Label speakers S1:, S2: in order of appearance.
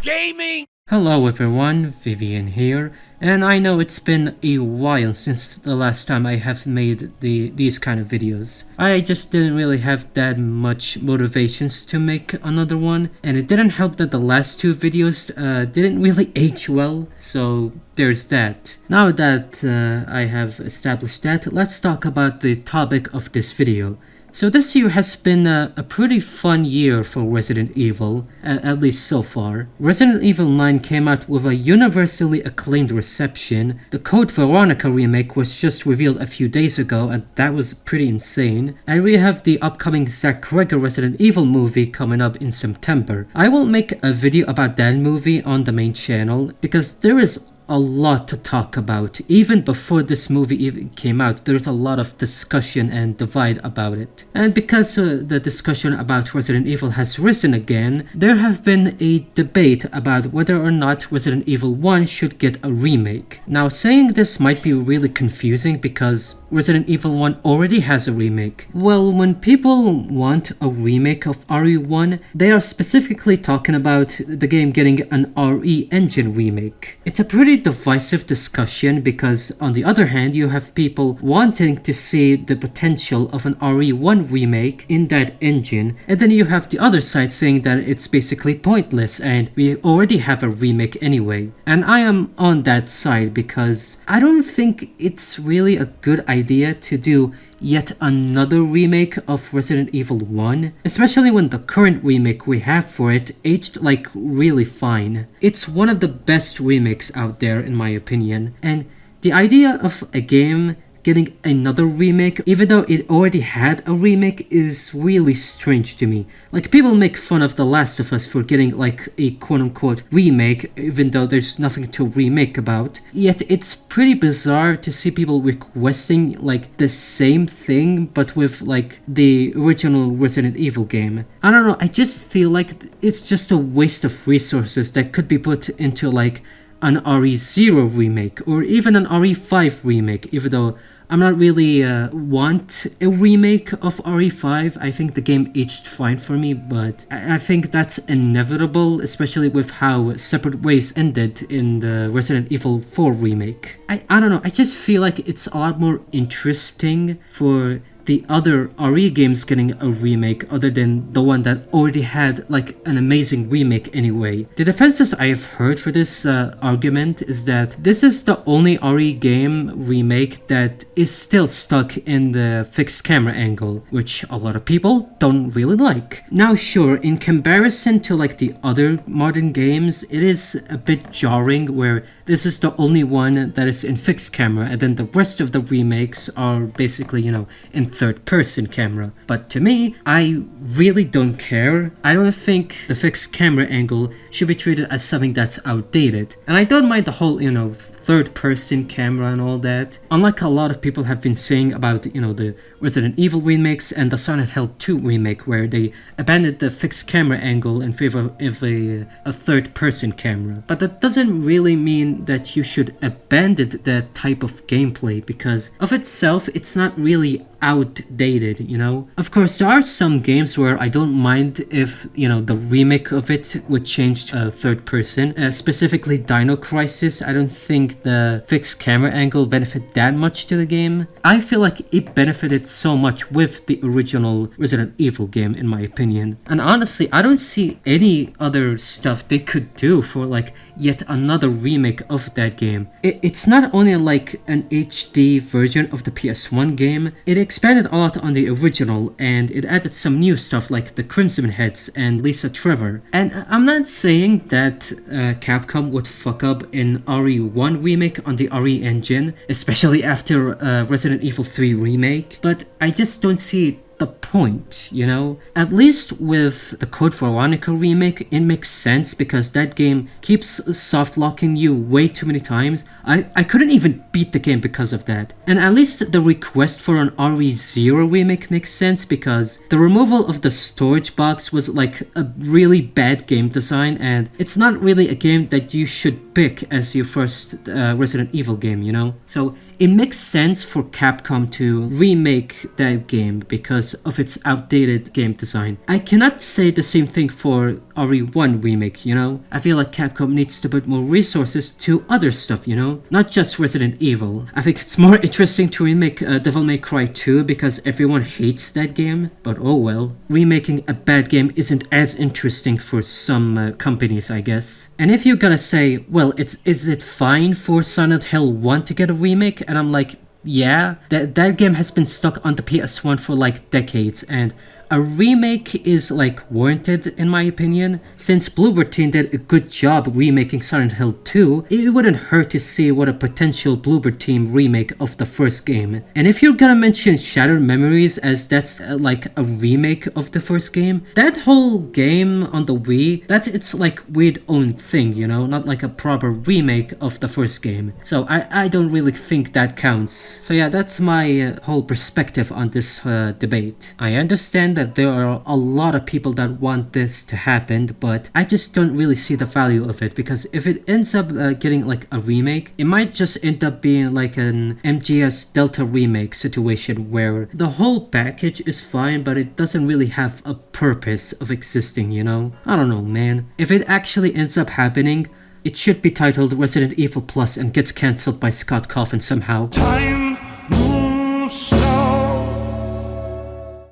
S1: gaming!
S2: Hello everyone, Vivian here, and I know it's been a while since the last time I have made these kind of videos. I just didn't really have that much motivations to make another one, and it didn't help that the last two videos didn't really age well, so there's that. Now that I have established that, let's talk about the topic of this video. So this year has been a pretty fun year for Resident Evil, at least so far. Resident Evil 9 came out with a universally acclaimed reception. The Code Veronica remake was just revealed a few days ago, and that was pretty insane. And we have the upcoming Zack Cregger Resident Evil movie coming up in September. I will make a video about that movie on the main channel, because there is a lot to talk about. Even before this movie even came out, there's a lot of discussion and divide about it. And because the discussion about Resident Evil has risen again, there have been a debate about whether or not Resident Evil 1 should get a remake. Now, saying this might be really confusing because Resident Evil 1 already has a remake. Well, when people want a remake of RE1, they are specifically talking about the game getting an RE engine remake. It's a pretty divisive discussion because on the other hand, you have people wanting to see the potential of an RE1 remake in that engine, and then you have the other side saying that it's basically pointless and we already have a remake anyway. And I am on that side because I don't think it's really a good idea to do yet another remake of Resident Evil 1, especially when the current remake we have for it aged like really fine. It's one of the best remakes out there in my opinion, and the idea of a game getting another remake, even though it already had a remake, is really strange to me. Like, people make fun of The Last of Us for getting like a quote-unquote remake, even though there's nothing to remake about. Yet it's pretty bizarre to see people requesting like the same thing, but with like the original Resident Evil game. I don't know, I just feel like it's just a waste of resources that could be put into like an RE0 remake or even an RE5 remake, even though I'm not really want a remake of RE5. I think the game aged fine for me, but I think that's inevitable, especially with how separate ways ended in the Resident Evil 4 remake. I don't know, I just feel like it's a lot more interesting for the other RE games getting a remake other than the one that already had like an amazing remake anyway. The defenses I have heard for this argument is that this is the only RE game remake that is still stuck in the fixed camera angle, which a lot of people don't really like. Now sure, in comparison to like the other modern games, it is a bit jarring where this is the only one that is in fixed camera and then the rest of the remakes are basically, you know, in third-person camera. But to me, I really don't care. I don't think the fixed camera angle should be treated as something that's outdated. And I don't mind the whole, you know, third-person camera and all that. Unlike a lot of people have been saying about, you know, the Resident Evil remakes and the Silent Hill 2 remake, where they abandoned the fixed camera angle in favor of a third-person camera. But that doesn't really mean that you should abandon that type of gameplay, because of itself, it's not really outdated, you know? Of course, there are some games where I don't mind if, you know, the remake of it would change to third person. Specifically Dino Crisis, I don't think the fixed camera angle benefit that much to the game. I feel like it benefited so much with the original Resident Evil game, in my opinion. And honestly, I don't see any other stuff they could do for like yet another remake of that game. It's not only like an HD version of the PS1 game, it expanded a lot on the original and it added some new stuff like the Crimson Heads and Lisa Trevor. And I'm not saying that Capcom would fuck up an RE1 remake on the RE engine, especially after Resident Evil 3 remake, but I just don't see the point, you know? At least with the Code Veronica remake, it makes sense because that game keeps soft locking you way too many times. I couldn't even beat the game because of that. And at least the request for an RE0 remake makes sense because the removal of the storage box was like a really bad game design, and it's not really a game that you should pick as your first Resident Evil game, you know? So it makes sense for Capcom to remake that game because of its outdated game design. I cannot say the same thing for RE1 remake, you know? I feel like Capcom needs to put more resources to other stuff, you know? Not just Resident Evil. I think it's more interesting to remake Devil May Cry 2 because everyone hates that game, but oh well. Remaking a bad game isn't as interesting for some companies, I guess. And if you're gonna say, well, is it fine for Silent Hill 1 to get a remake? And I'm like, yeah, that game has been stuck on the PS1 for like decades, and a remake is like warranted in my opinion. Since Bluebird Team did a good job remaking Silent Hill 2, it wouldn't hurt to see what a potential Bluebird Team remake of the first game. And if you're gonna mention Shattered Memories as that's like a remake of the first game, that whole game on the Wii, that's its like weird own thing, you know, not like a proper remake of the first game. So I don't really think that counts. So yeah, that's my whole perspective on this debate. I understand that there are a lot of people that want this to happen, but I just don't really see the value of it, because if it ends up getting like a remake, it might just end up being like an MGS Delta remake situation where the whole package is fine, but it doesn't really have a purpose of existing, you know? I don't know, man. If it actually ends up happening, it should be titled Resident Evil Plus and gets cancelled by Scott Cawthon somehow.